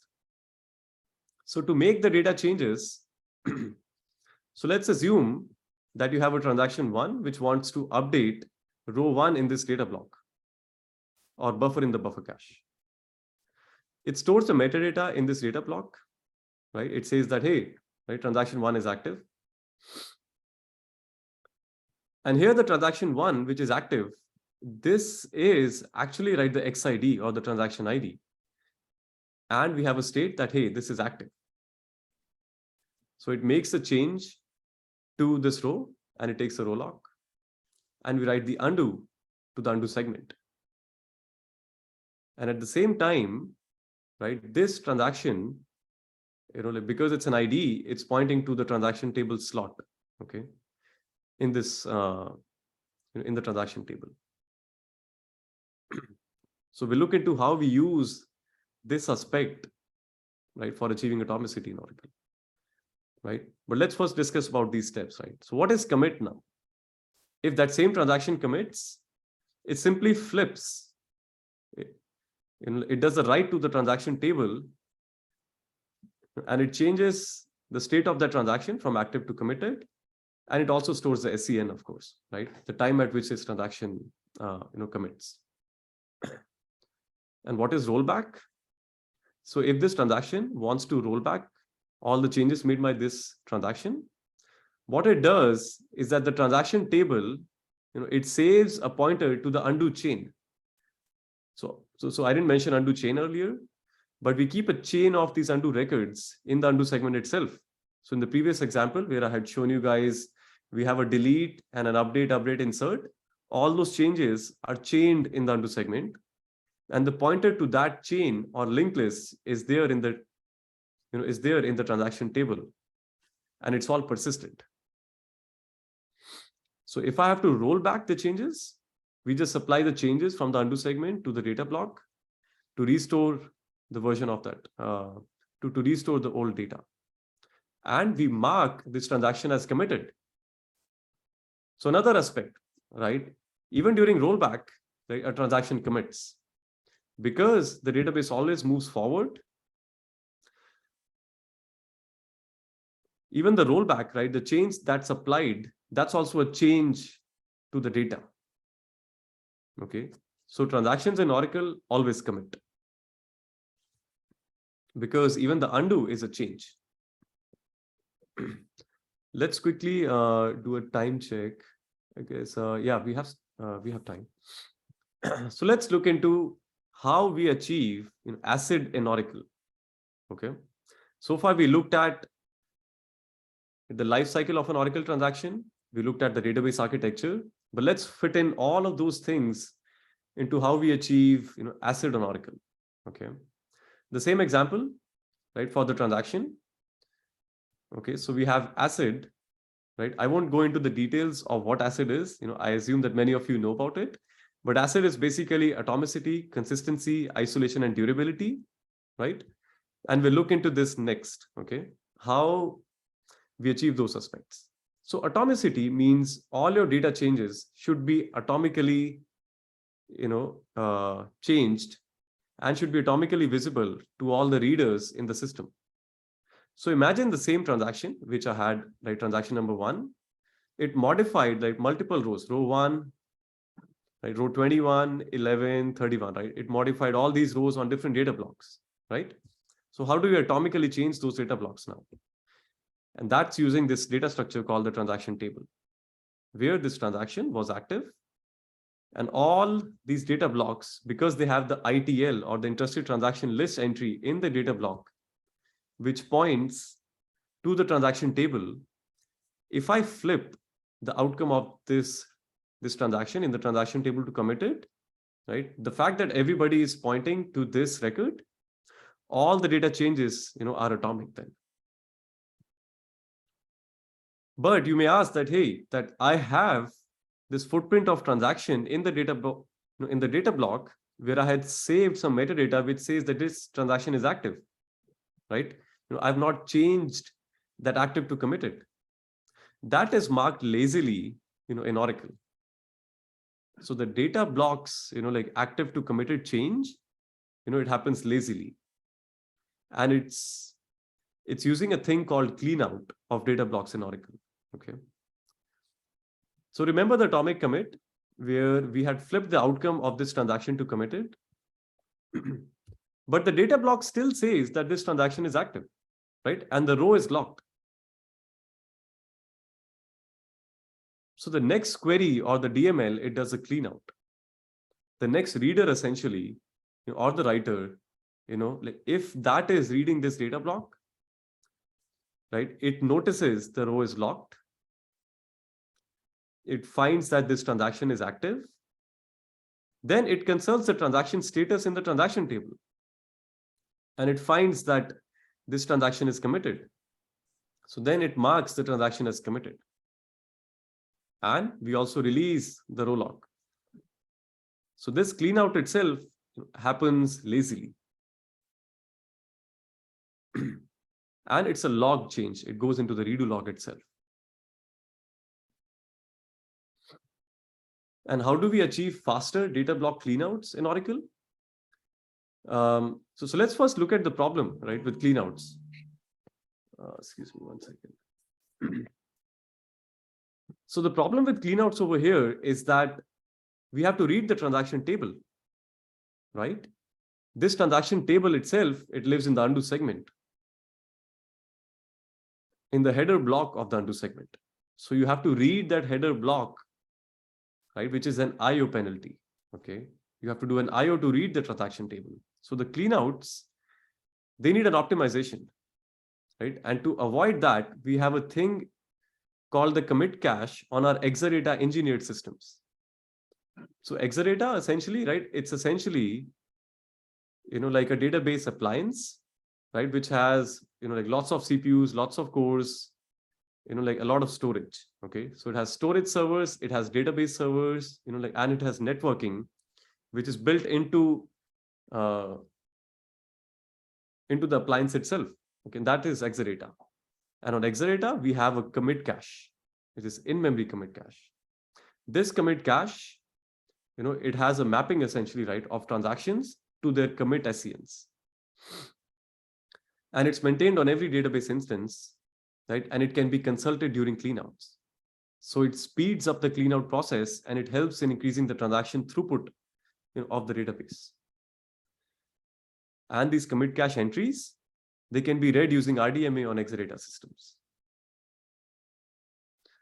So to make the data changes, so let's assume that you have a transaction 1 which wants to update row 1 in this data block or buffer in the buffer cache. It stores the metadata in this data block, right? It says that, hey, right, transaction 1 is active. And here the transaction 1, which is active, this is actually, right, the XID or the transaction ID. And we have a state that, hey, this is active. So it makes a change to this row and it takes a row lock. And we write the undo to the undo segment. And at the same time, right, this transaction, because it's an ID, it's pointing to the transaction table slot, okay, in this, in the transaction table. So we look into how we use this aspect, right, for achieving atomicity in Oracle. right? But let's first discuss about these steps, right? So what is commit now? If that same transaction commits, it simply flips. It does a write to the transaction table, and it changes the state of that transaction from active to committed. And it also stores the SCN, of course, right? The time at which this transaction commits. And what is rollback? So if this transaction wants to roll back all the changes made by this transaction, what it does is that the transaction table, it saves a pointer to the undo chain. So I didn't mention undo chain earlier, but we keep a chain of these undo records in the undo segment itself. So in the previous example where I had shown you guys, we have a delete and an update, insert. All those changes are chained in the undo segment, and the pointer to that chain or linked list is there in the transaction table, and it's all persistent. So if I have to roll back the changes, we just apply the changes from the undo segment to the data block to restore the version of that, to restore the old data. And we mark this transaction as committed. So another aspect, right? Even during rollback, right, a transaction commits. Because the database always moves forward, even the rollback, right, the change that's applied, that's also a change to the data. Okay, so transactions in Oracle always commit, because even the undo is a change. Let's quickly do a time check. I guess, yeah, we have time. So let's look into how we achieve ACID in Oracle. Okay, so far we looked at the life cycle of an Oracle transaction. We looked at the database architecture, but let's fit in all of those things into how we achieve ACID on Oracle. Okay, the same example, right, for the transaction. Okay, so we have ACID, right? I won't go into the details of what ACID is. I assume that many of you know about it, but ACID is basically atomicity, consistency, isolation, and durability, right? And we'll look into this next. Okay, how we achieve those aspects. So atomicity means all your data changes should be atomically, changed, and should be atomically visible to all the readers in the system. So imagine the same transaction, which I had, like transaction number 1, it modified like multiple rows, row 1, right, row 21, 11, 31, right? It modified all these rows on different data blocks, right? So how do we atomically change those data blocks now? And that's using this data structure called the transaction table, where this transaction was active. And all these data blocks, because they have the ITL or the interested transaction list entry in the data block, which points to the transaction table, if I flip the outcome of this transaction in the transaction table to committed, right? The fact that everybody is pointing to this record, all the data changes, are atomic then. But you may ask that, hey, that I have this footprint of transaction in the data block where I had saved some metadata which says that this transaction is active, right? I've not changed that active to committed. That is marked lazily, in Oracle. So the data blocks, like active to committed change, it happens lazily. And it's using a thing called clean out of data blocks in Oracle. Okay. So remember the atomic commit where we had flipped the outcome of this transaction to committed, but the data block still says that this transaction is active, right? And the row is locked. So the next query or the DML, it does a clean out. The next reader essentially, or the writer, like if that is reading this data block, right? It notices the row is locked. It finds that this transaction is active. Then it consults the transaction status in the transaction table. And it finds that this transaction is committed. So then it marks the transaction as committed. And we also release the row lock. So this clean out itself happens lazily. And it's a log change. It goes into the redo log itself. And how do we achieve faster data block cleanouts in Oracle? So let's first look at the problem, right, with cleanouts. Excuse me 1 second. So the problem with cleanouts over here is that we have to read the transaction table, right? This transaction table itself, it lives in the undo segment, in the header block of the undo segment. So you have to read that header block, right, which is an IO penalty, okay? You have to do an IO to read the transaction table. So the cleanouts, they need an optimization, right? And to avoid that, we have a thing called the commit cache on our Exadata engineered systems. So Exadata essentially, right, it's essentially, like a database appliance, right, which has, like lots of CPUs, lots of cores, like a lot of storage. Okay, so it has storage servers, it has database servers, and it has networking, which is built into the appliance itself. Okay, and that is Exadata. And on Exadata, we have a commit cache, which is in-memory commit cache. This commit cache, it has a mapping essentially, right, of transactions to their commit SCNs. And it's maintained on every database instance, right? And it can be consulted during cleanouts. So it speeds up the cleanout process and it helps in increasing the transaction throughput of the database. And these commit cache entries, they can be read using RDMA on Exadata systems.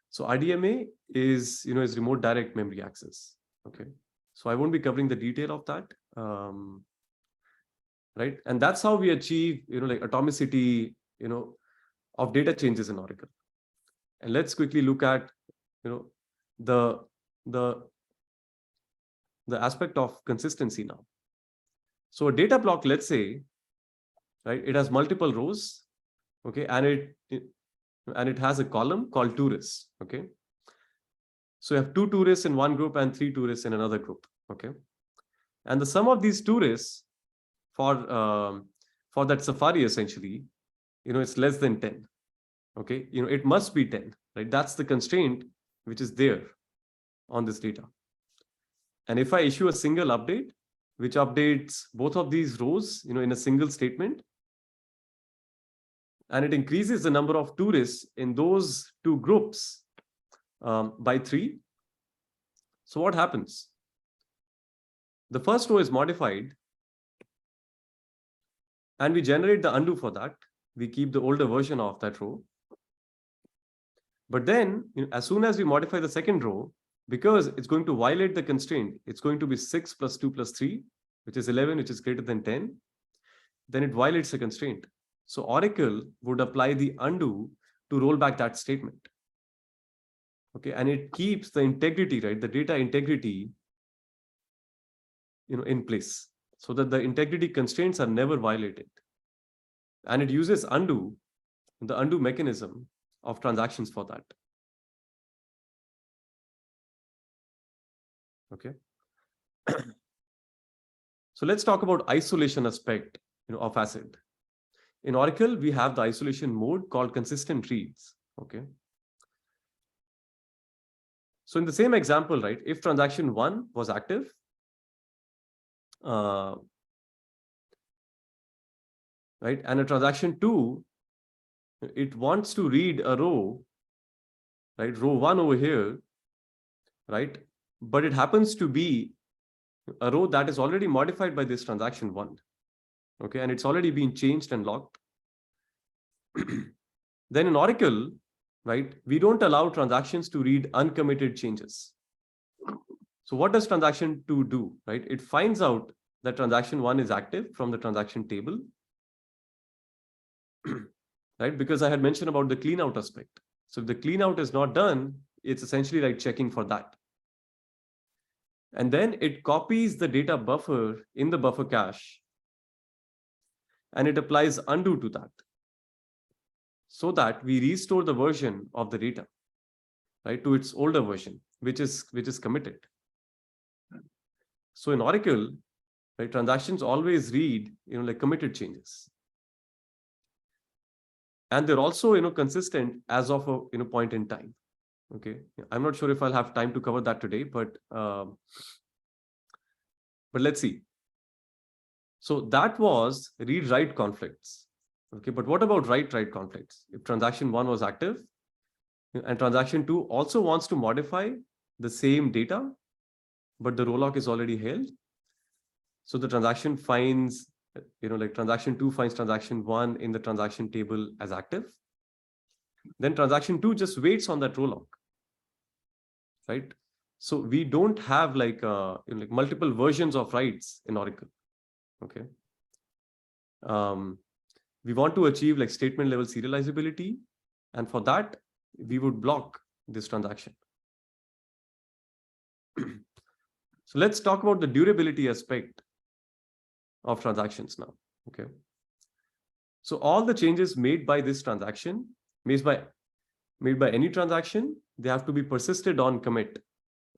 So RDMA is, is remote direct memory access. Okay. So I won't be covering the detail of that. Right. And that's how we achieve, like atomicity, of data changes in Oracle. And let's quickly look at, the aspect of consistency now. So a data block, let's say, right, it has multiple rows, okay, and it has a column called tourists, okay. So you have 2 tourists in one group and 3 tourists in another group, okay. And the sum of these tourists for that Safari essentially, it's less than 10, okay. It must be 10, right? That's the constraint which is there on this data. And if I issue a single update, which updates both of these rows, in a single statement, and it increases the number of tourists in those 2 groups by 3. So what happens? The first row is modified, and we generate the undo for that. We keep the older version of that row. But then, as soon as we modify the second row, because it's going to violate the constraint, it's going to be 6 plus 2 plus 3, which is 11, which is greater than 10. Then it violates the constraint. So Oracle would apply the undo to roll back that statement. Okay, and it keeps the integrity, right, the data integrity, in place, so that the integrity constraints are never violated. And it uses undo, the undo mechanism of transactions for that. Okay. So let's talk about isolation aspect, of ACID. In Oracle, we have the isolation mode called consistent reads. Okay. So in the same example, right, if transaction 1 was active, right, and a transaction 2, it wants to read a row, right, row 1 over here, right, but it happens to be a row that is already modified by this transaction 1, okay, and it's already been changed and locked. Then in Oracle, right, we don't allow transactions to read uncommitted changes. So what does transaction 2 do, right? It finds out that transaction 1 is active from the transaction table, right? Because I had mentioned about the cleanout aspect. So if the cleanout is not done, it's essentially like checking for that. And then it copies the data buffer in the buffer cache, and it applies undo to that, so that we restore the version of the data, right, to its older version, which is committed. So in Oracle, right, transactions always read, like committed changes. and they're also, consistent as of a, point in time. Okay. I'm not sure if I'll have time to cover that today, but let's see. So that was read-write conflicts. Okay. But what about write-write conflicts? If transaction 1 was active and transaction 2 also wants to modify the same data, but the row lock is already held. So the transaction finds, like transaction 2 finds transaction 1 in the transaction table as active. Then transaction 2 just waits on that row lock, right? So we don't have like multiple versions of writes in Oracle. Okay. We want to achieve like statement level serializability, and for that we would block this transaction. So let's talk about the durability aspect of transactions now. Okay. So all the changes made by this transaction, made by any transaction, they have to be persisted on commit.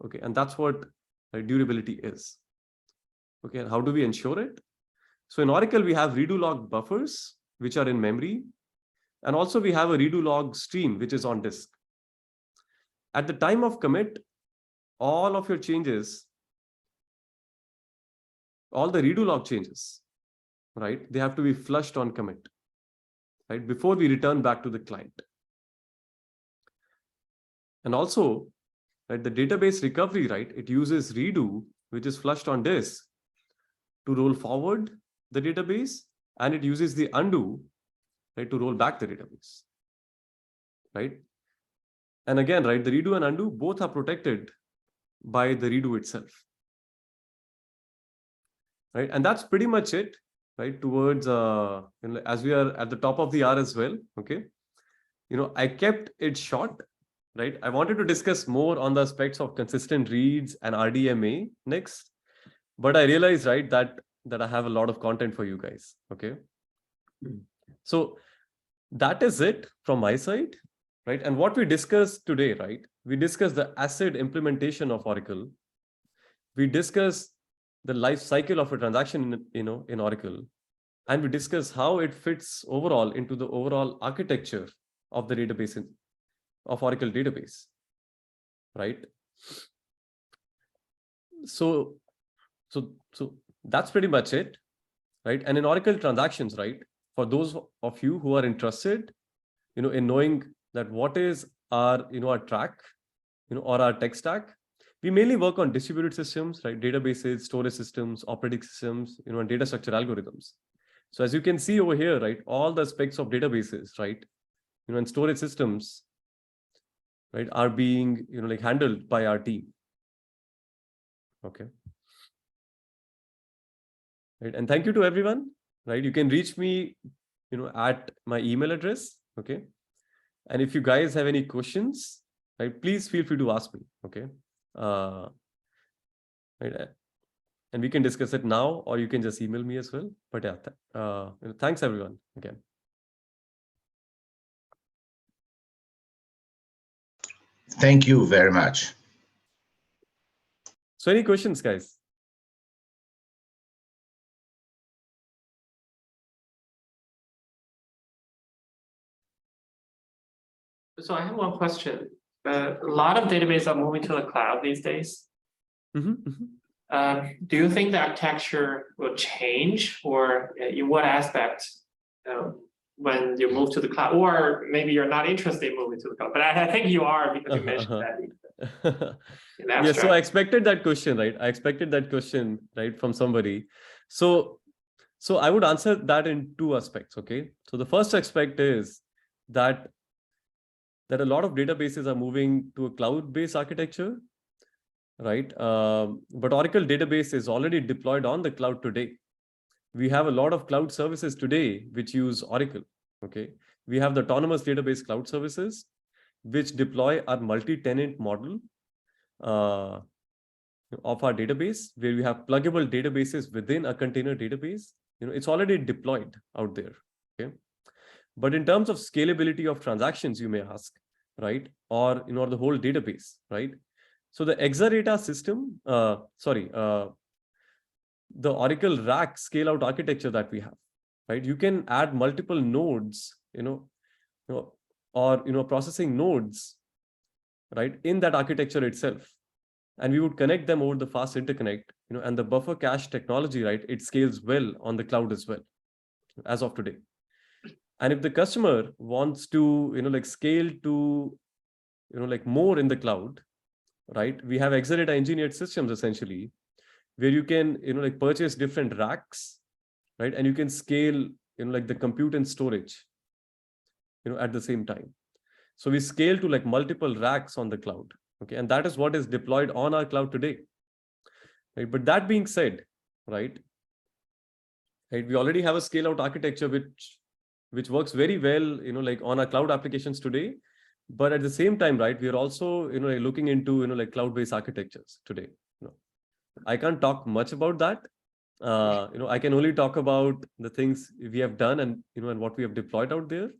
Okay, and that's what durability is. Okay, and how do we ensure it? So in Oracle, we have redo log buffers, which are in memory. And also we have a redo log stream, which is on disk. At the time of commit, all of your changes, all the redo log changes, right? They have to be flushed on commit, right? Before we return back to the client. And also, right, the database recovery, right? It uses redo, which is flushed on disk, to roll forward the database, and it uses the undo, right, to roll back the database, right? And again, right, the redo and undo both are protected by the redo itself, right? And that's pretty much it, right? Towards as we are at the top of the hour as well. Okay, I kept it short, right? I wanted to discuss more on the aspects of consistent reads and RDMA next, but I realized, right, that I have a lot of content for you guys. Okay, so that is it from my side, right? And what we discussed today, right? We discussed the ACID implementation of Oracle. We discussed the life cycle of a transaction in Oracle, and we discussed how it fits overall into the overall architecture of the database of Oracle database, right? So that's pretty much it, right? And in Oracle transactions, right? For those of you who are interested, in knowing that what is our, our track, or our tech stack, we mainly work on distributed systems, right? Databases, storage systems, operating systems, and data structure algorithms. So as you can see over here, right, all the aspects of databases, right, and storage systems, right, are being, handled by our team. Okay. Right. And thank you to everyone, right? You can reach me, at my email address. Okay. And if you guys have any questions, right, please feel free to ask me. Okay. Right. And we can discuss it now, or you can just email me as well. But yeah, thanks everyone again. Thank you very much. So any questions, guys? So I have one question. A lot of databases are moving to the cloud these days. Do you think the architecture will change, or in what aspect when you move to the cloud? Or maybe you're not interested in moving to the cloud, but I think you are, because you mentioned that. Yeah, so I expected that question, right? I expected that question, right, from somebody. So I would answer that in two aspects. Okay, so the first aspect is that a lot of databases are moving to a cloud-based architecture, right? But Oracle database is already deployed on the cloud today. We have a lot of cloud services today which use Oracle. Okay, we have the autonomous database cloud services which deploy our multi-tenant model of our database, where we have pluggable databases within a container database. It's already deployed out there. Okay, but in terms of scalability of transactions, you may ask, right? Or the whole database, right? So the Exadata system, the Oracle rack scale out architecture that we have, right? You can add multiple nodes, or processing nodes, right, in that architecture itself. And we would connect them over the fast interconnect, and the buffer cache technology, right, it scales well on the cloud as well, as of today. And if the customer wants to, scale to, more in the cloud, right, we have Exadata engineered systems essentially, where you can, purchase different racks, right, and you can scale, the compute and storage, at the same time. So we scale to multiple racks on the cloud. Okay, and that is what is deployed on our cloud today. Right? But that being said, right, we already have a scale out architecture which works very well, on our cloud applications today. But at the same time, right, we are also, looking into, cloud-based architectures today. I can't talk much about that. I can only talk about the things we have done and, and what we have deployed out there.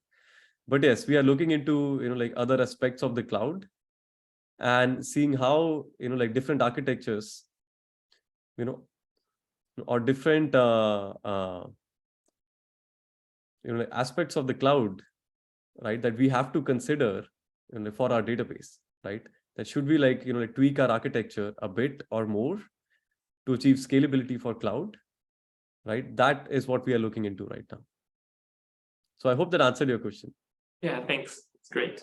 But yes, we are looking into, other aspects of the cloud and seeing how, different architectures, or different, aspects of the cloud, right, that we have to consider for our database, right? That should we tweak our architecture a bit or more to achieve scalability for cloud, right? That is what we are looking into right now. So I hope that answered your question. Yeah, thanks. It's great.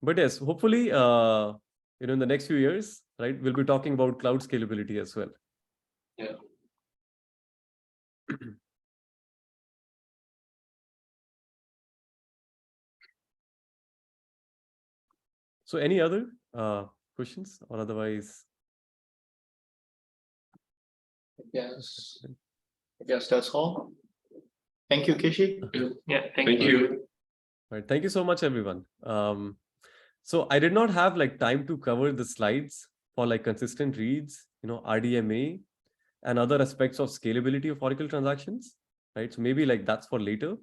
But yes, hopefully, in the next few years, right, we'll be talking about cloud scalability as well. Yeah. So any other questions, or otherwise? Yes. I guess that's all. Thank you, Kishi. Yeah, thank you. Right. Thank you so much, everyone. So I did not have time to cover the slides for consistent reads, RDMA, and other aspects of scalability of Oracle transactions, right? So maybe that's for later.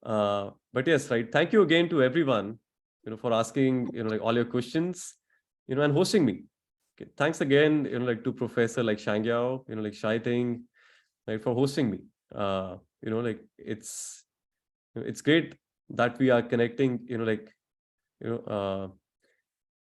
But yes, right. Thank you again to everyone, for asking, all your questions, and hosting me. Okay. Thanks again, to Professor Shangyao, Shaiting, right, for hosting me. It's great that we are connecting,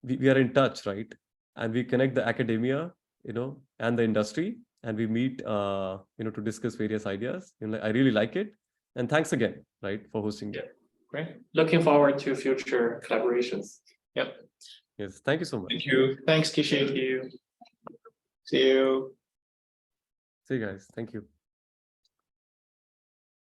we are in touch, right? And we connect the academia, and the industry, and we meet, to discuss various ideas. I really like it. And thanks again, right, for hosting me. Yeah. Great. Looking forward to future collaborations. Yep. Yes. Thank you so much. Thank you. Thanks, Kishi. Thank you. See you. See you guys. Thank you.